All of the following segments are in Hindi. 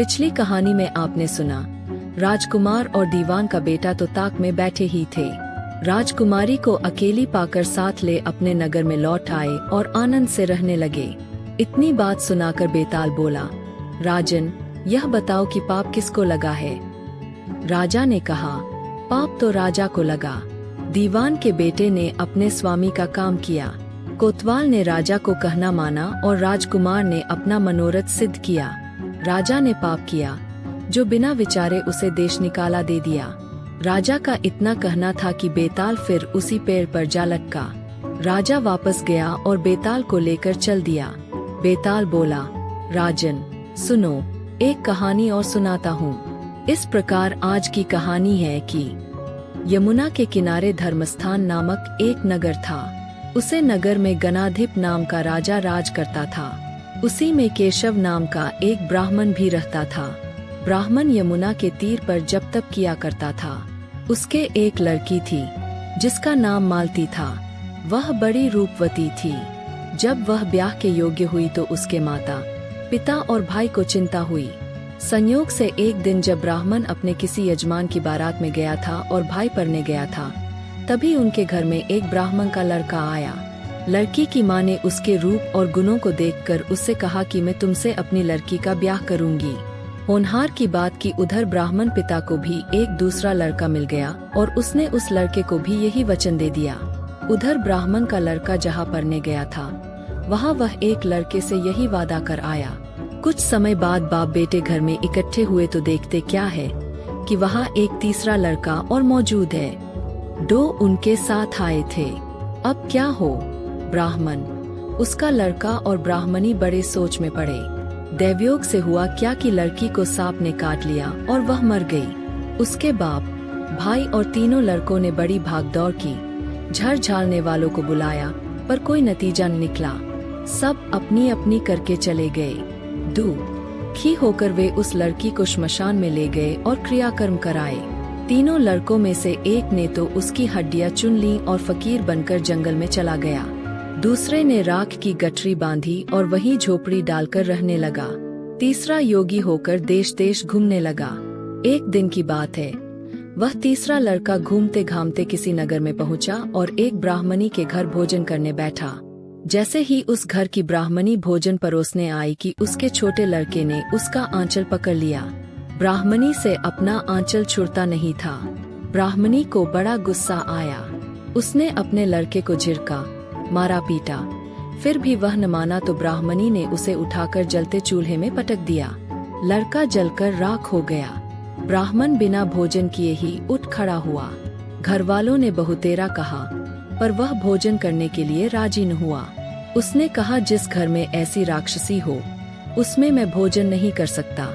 पिछली कहानी में आपने सुना, राजकुमार और दीवान का बेटा तो ताक में बैठे ही थे। राजकुमारी को अकेली पाकर साथ ले अपने नगर में लौट आए और आनंद से रहने लगे। इतनी बात सुनाकर बेताल बोला, राजन, यह बताओ कि पाप किसको लगा है। राजा ने कहा, पाप तो राजा को लगा। दीवान के बेटे ने अपने स्वामी का काम किया। कोतवाल ने राजा को कहना माना और राजकुमार ने अपना मनोरथ सिद्ध किया। राजा ने पाप किया, जो बिना विचारे उसे देश निकाला दे दिया। राजा का इतना कहना था कि बेताल फिर उसी पेड़ पर जा लटका। राजा वापस गया और बेताल को लेकर चल दिया। बेताल बोला, राजन सुनो, एक कहानी और सुनाता हूँ। इस प्रकार आज की कहानी है कि यमुना के किनारे धर्मस्थान नामक एक नगर था। उसे नगर में गणाधिप नाम का राजा राज करता था। उसी में केशव नाम का एक ब्राह्मण भी रहता था। ब्राह्मण यमुना के तीर पर जप तप किया करता था। उसके एक लड़की थी जिसका नाम मालती था। वह बड़ी रूपवती थी। जब वह ब्याह के योग्य हुई तो उसके माता पिता और भाई को चिंता हुई। संयोग से एक दिन जब ब्राह्मण अपने किसी यजमान की बारात में गया था और भाई पढ़ने गया था, तभी उनके घर में एक ब्राह्मण का लड़का आया। लड़की की मां ने उसके रूप और गुणों को देखकर उससे कहा कि मैं तुमसे अपनी लड़की का ब्याह करूंगी। होनहार की बात की उधर ब्राह्मण पिता को भी एक दूसरा लड़का मिल गया और उसने उस लड़के को भी यही वचन दे दिया। उधर ब्राह्मण का लड़का जहाँ पढ़ने गया था, वहाँ वह एक लड़के से यही वादा कर आया। कुछ समय बाद बाप बेटे घर में इकट्ठे हुए तो देखते क्या है कि वहाँ एक तीसरा लड़का और मौजूद है। दो उनके साथ आए थे। अब क्या हो? ब्राह्मण, उसका लड़का और ब्राह्मणी बड़े सोच में पड़े। दैवयोग से हुआ क्या कि लड़की को सांप ने काट लिया और वह मर गई। उसके बाप, भाई और तीनों लड़कों ने बड़ी भागदौड़ की। झड़ झाड़ने वालों को बुलाया पर कोई नतीजा न निकला। सब अपनी अपनी करके चले गए। दुखी होकर वे उस लड़की को श्मशान में ले गए और क्रियाकर्म कराए। तीनों लड़कों में से एक ने तो उसकी हड्डियां चुन ली और फकीर बनकर जंगल में चला गया। दूसरे ने राख की गठरी बांधी और वहीं झोपड़ी डालकर रहने लगा। तीसरा योगी होकर देश देश घूमने लगा। एक दिन की बात है, वह तीसरा लड़का घूमते घामते किसी नगर में पहुंचा और एक ब्राह्मणी के घर भोजन करने बैठा। जैसे ही उस घर की ब्राह्मणी भोजन परोसने आई कि उसके छोटे लड़के ने उसका आंचल पकड़ लिया। ब्राह्मणी से अपना आंचल छुड़ता नहीं था। ब्राह्मणी को बड़ा गुस्सा आया। उसने अपने लड़के को झिड़का, मारा पीटा। फिर भी वह न माना तो ब्राह्मणी ने उसे उठाकर जलते चूल्हे में पटक दिया। लड़का जलकर राख हो गया। ब्राह्मण बिना भोजन किए ही उठ खड़ा हुआ। घर वालों ने बहुतेरा कहा पर वह भोजन करने के लिए राजी न हुआ। उसने कहा, जिस घर में ऐसी राक्षसी हो उसमें मैं भोजन नहीं कर सकता।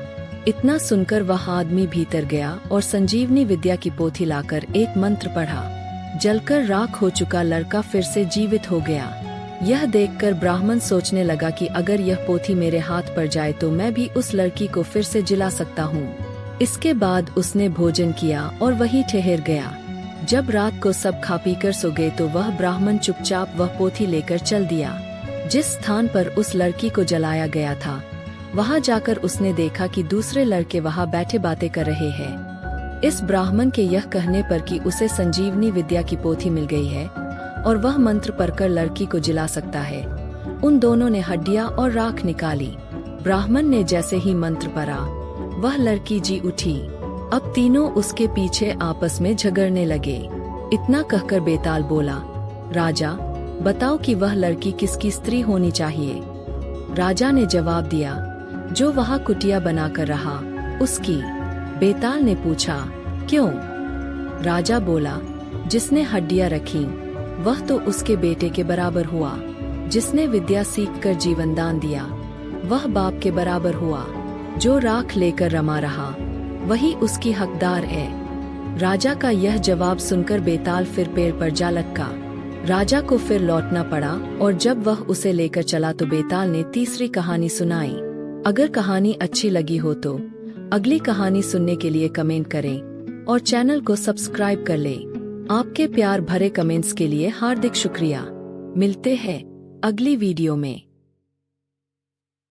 इतना सुनकर वह आदमी भीतर गया और संजीवनी विद्या की पोथी लाकर एक मंत्र पढ़ा। जलकर राख हो चुका लड़का फिर से जीवित हो गया। यह देखकर ब्राह्मण सोचने लगा कि अगर यह पोथी मेरे हाथ पर जाए तो मैं भी उस लड़की को फिर से जिला सकता हूँ। इसके बाद उसने भोजन किया और वहीं ठहर गया। जब रात को सब खा पी कर सो गए तो वह ब्राह्मण चुपचाप वह पोथी लेकर चल दिया। जिस स्थान पर उस लड़की को जलाया गया था, वहां जाकर उसने देखा कि दूसरे लड़के वहां बैठे बातें कर रहे हैं। इस ब्राह्मण के यह कहने पर कि उसे संजीवनी विद्या की पोथी मिल गई है और वह मंत्र पढ़कर लड़की को जिला सकता है, उन दोनों ने हड्डियां और राख निकाली। ब्राह्मण ने जैसे ही मंत्र पढ़ा, वह लड़की जी उठी। अब तीनों उसके पीछे आपस में झगड़ने लगे। इतना कहकर बेताल बोला, राजा बताओ कि वह लड़की किसकी स्त्री होनी चाहिए। राजा ने जवाब दिया, जो वहाँ कुटिया बनाकर रहा उसकी। बेताल ने पूछा, क्यों? राजा बोला, जिसने हड्डियां रखी वह तो उसके बेटे के बराबर हुआ। जिसने विद्या सीखकर जीवन दान दिया वह बाप के बराबर हुआ। जो राख लेकर रमा रहा वही उसकी हकदार है। राजा का यह जवाब सुनकर बेताल फिर पेड़ पर जा लटका। राजा को फिर लौटना पड़ा और जब वह उसे लेकर चला तो बेताल ने तीसरी कहानी सुनाई। अगर कहानी अच्छी लगी हो तो अगली कहानी सुनने के लिए कमेंट करें और चैनल को सब्सक्राइब कर लें। आपके प्यार भरे कमेंट्स के लिए हार्दिक शुक्रिया। मिलते हैं अगली वीडियो में।